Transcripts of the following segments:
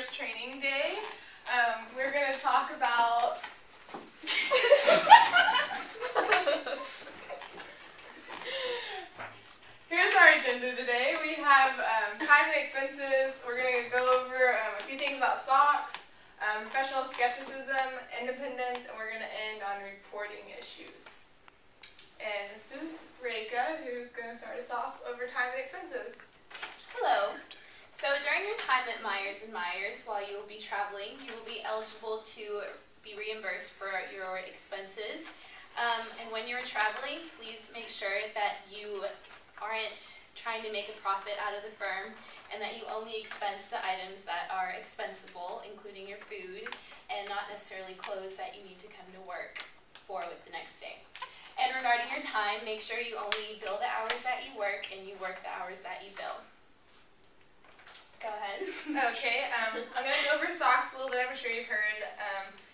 first training day. We're going to talk about here's our agenda today. We have time and expenses. We're going to go over a few things about SOX, professional skepticism, independence, and we're going to end on reporting issues. And this is Reka, who's going to start us off over time and expenses. Hello. So during your time at Myers & Myers, while you will be traveling, you will be eligible to be reimbursed for your expenses. And when you're traveling, please make sure that you aren't trying to make a profit out of the firm and that you only expense the items that are expensible, including your food, and not necessarily clothes that you need to come to work for with the next day. And regarding your time, make sure you only bill the hours that you work and you work the hours that you bill. Go ahead. Okay, I'm going to go over SOX a little bit. I'm sure you've heard.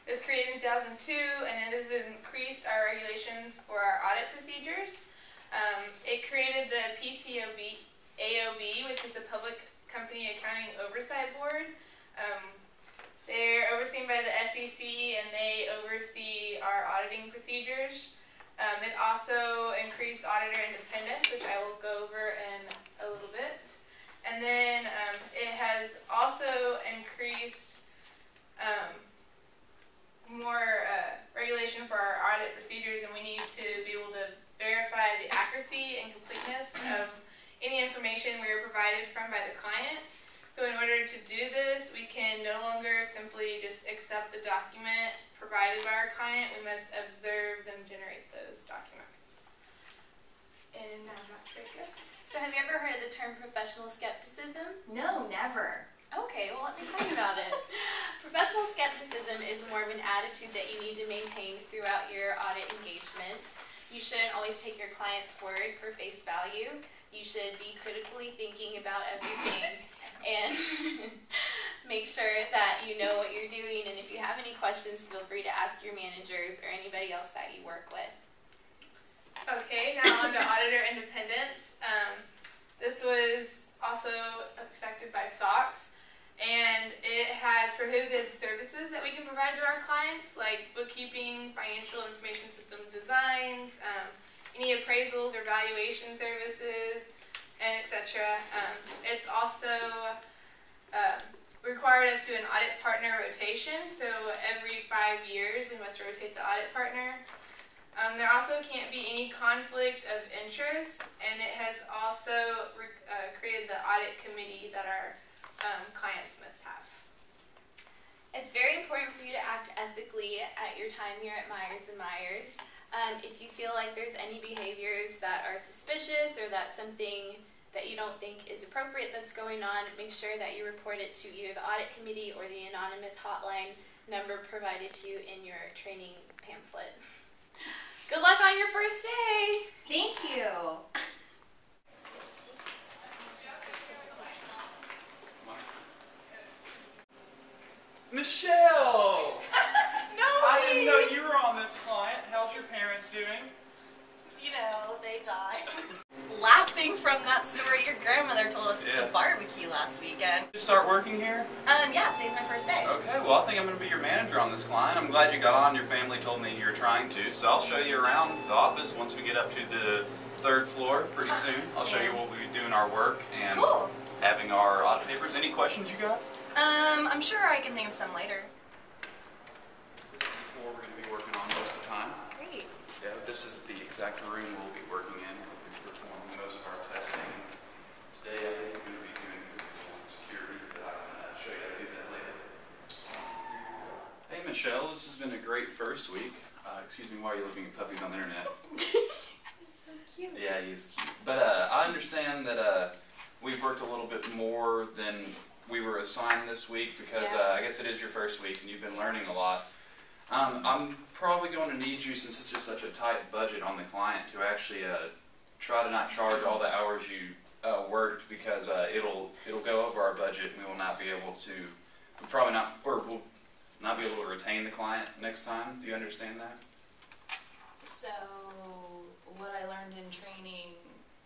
It was created in 2002, and it has increased our regulations for our audit procedures. It created the AOB, which is the Public Company Accounting Oversight Board. They're overseen by the SEC, and they oversee our auditing procedures. It also increased auditor independence, which I will go over in a little bit. And then it has also increased more regulation for our audit procedures, and we need to be able to verify the accuracy and completeness of any information we are provided from by the client. So in order to do this, we can no longer simply just accept the document provided by our client. We must observe them generate those documents. And now I'm not very good. So have you ever heard of the term professional skepticism? No, never. Okay, well let me tell you about it. Professional skepticism is more of an attitude that you need to maintain throughout your audit engagements. You shouldn't always take your client's word for face value. You should be critically thinking about everything and make sure that you know what you're doing, and if you have any questions, feel free to ask your managers or anybody else that you work with. Okay, now on to auditor independence. This was also affected by SOX, and it has prohibited services that we can provide to our clients, like bookkeeping, financial information system designs, any appraisals or valuation services, and etc. It's also required us to do an audit partner rotation, so every 5 years we must rotate the audit partner. There also can't be any conflict of interest, and it has also created the audit committee that our clients must have. It's very important for you to act ethically at your time here at Myers & Myers. If you feel like there's any behaviors that are suspicious or that something that you don't think is appropriate that's going on, make sure that you report it to either the audit committee or the anonymous hotline number provided to you in your training pamphlet. Good luck on your first day! Thank you. Michelle! No! I didn't know you were on this client. How's your parents doing? You know, they died. Laughing from that story your grandmother told us at the barbecue last weekend. You start working here? Yeah, today's my first day. Okay, well I think I'm going to be your manager on this client. I'm glad you got on. Your family told me you were trying to, so I'll show you around the office once we get up to the 3rd floor pretty soon. I'll show you what we'll be doing our work and having our audit papers. Any questions you got? I'm sure I can think of some later. This is the floor we're going to be working on most of the time. Great. Yeah, this is the exact room we'll be working in. We'll be performing most of our testing. Today I think we're going to be doing physical and security, but I can show you how to do that later. Hey Michelle, this has been a great first week. Excuse me, why are you looking at puppies on the internet? He's so cute. Yeah, he is cute. But I understand that we've worked a little bit more than we were assigned this week because I guess it is your first week and you've been learning a lot. I'm probably going to need you, since it's just such a tight budget on the client, to actually try to not charge all the hours you worked, because it'll go over our budget and we will not be able to, we'll not be able to retain the client next time. Do you understand that? So, what I learned in training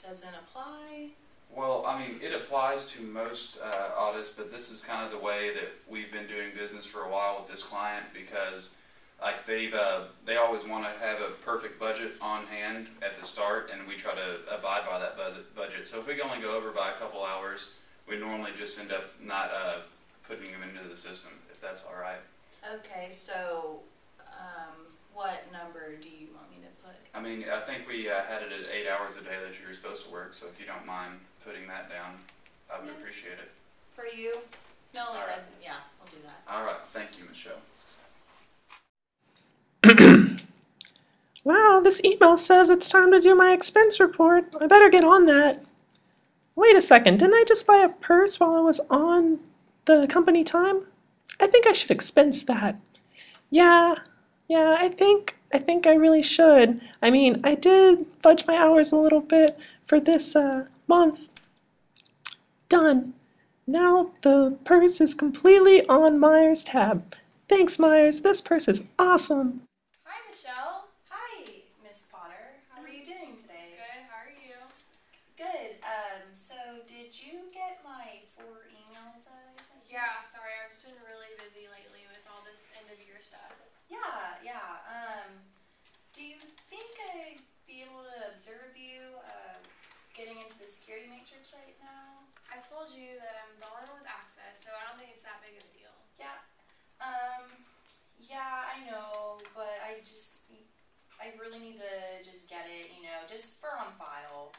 doesn't apply? Well, I mean, it applies to most audits, but this is kind of the way that we've been doing business for a while with this client because, like, they always want to have a perfect budget on hand at the start, and we try to abide by that budget. So if we can only go over by a couple hours, we normally just end up not putting them into the system, if that's all right. Okay, so what number do you want me to put? I mean, I think we had it at 8 hours a day that you were supposed to work, so if you don't mind putting that down, I would appreciate it. For you? No, All right. yeah, I'll do that. All right, thank you, Michelle. Wow, this email says it's time to do my expense report. I better get on that. Wait a second, didn't I just buy a purse while I was on the company time? I think I should expense that. Yeah, I think I really should. I mean, I did fudge my hours a little bit for this month. Done. Now the purse is completely on Myers' tab. Thanks, Myers. This purse is awesome. Hi, Michelle. Hi, Miss Potter. How are you doing today? Good. How are you? Good. So did you get my 4 emails I sent you? Yeah. Sorry, I've just been really busy lately with all this end of year stuff. Yeah. Do you think I'd be able to observe you getting into the security matrix right now? I told you that I'm the only one with access, so I don't think it's that big of a deal. Yeah. Yeah, I know, but I really need to just get it, just for on file.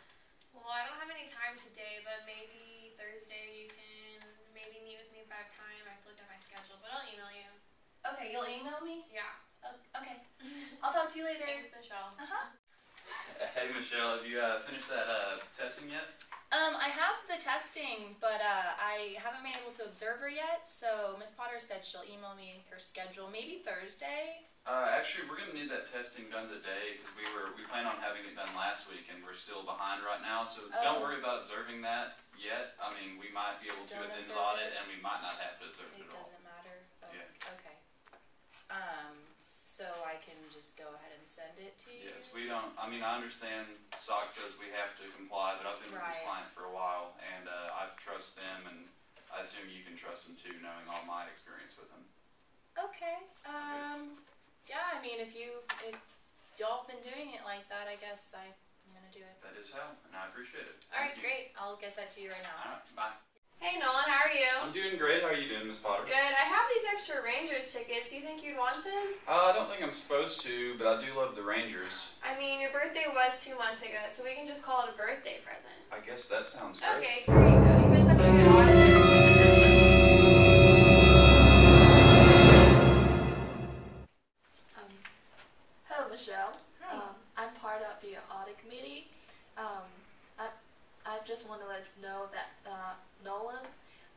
Well, I don't have any time today, but maybe Thursday you can maybe meet with me if I have time. I have to look at my schedule, but I'll email you. Okay, you'll email me? Yeah. Okay. I'll talk to you later. Thanks, Michelle. Hey, Michelle, have you finished that testing yet? I have the testing, but I haven't been able to observe her yet, so Miss Potter said she'll email me her schedule, maybe Thursday. Actually, we're going to need that testing done today because we plan on having it done last week and we're still behind right now. So don't worry about observing that yet. I mean, we might be able to at the end of the audit, and we might not have to observe it at all. It doesn't matter? Oh, Yeah. Okay. So I can just go ahead and send it to you? Yes, we don't. I mean, I understand SOC says we have to comply, but I've been with this Right. client for a while, and I trust them, and I assume you can trust them too, knowing all my experience with them. Okay. Yeah, I mean, if y'all have been doing it like that, I guess I'm gonna do it. That is how, and I appreciate it. Alright, Thank you. great. I'll get that to you right now. All right, bye. Hey, Nolan, how are you? I'm doing great. How are you doing, Miss Potter? Good. I have these extra Rangers tickets. Do you think you'd want them? I don't think I'm supposed to, but I do love the Rangers. I mean, your birthday was 2 months ago, so we can just call it a birthday present. I guess that sounds great. Okay, here you go. You've been such a good auditor. Hello, Michelle. Hi. I'm part of the audit committee. I just want to let you know that Nolan,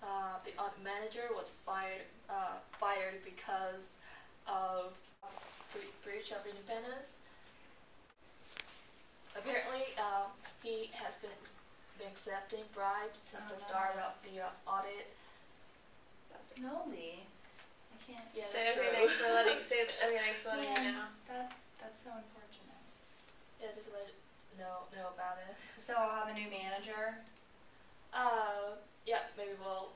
the audit manager, was fired because of breach of independence. Apparently, he has been accepting bribes since the start of the audit. Noli. I can't. Yeah, Say that's okay, true. thanks for letting me know. That's so unfortunate. Yeah, just let you know about it. So I'll have a new manager. Yeah, maybe we'll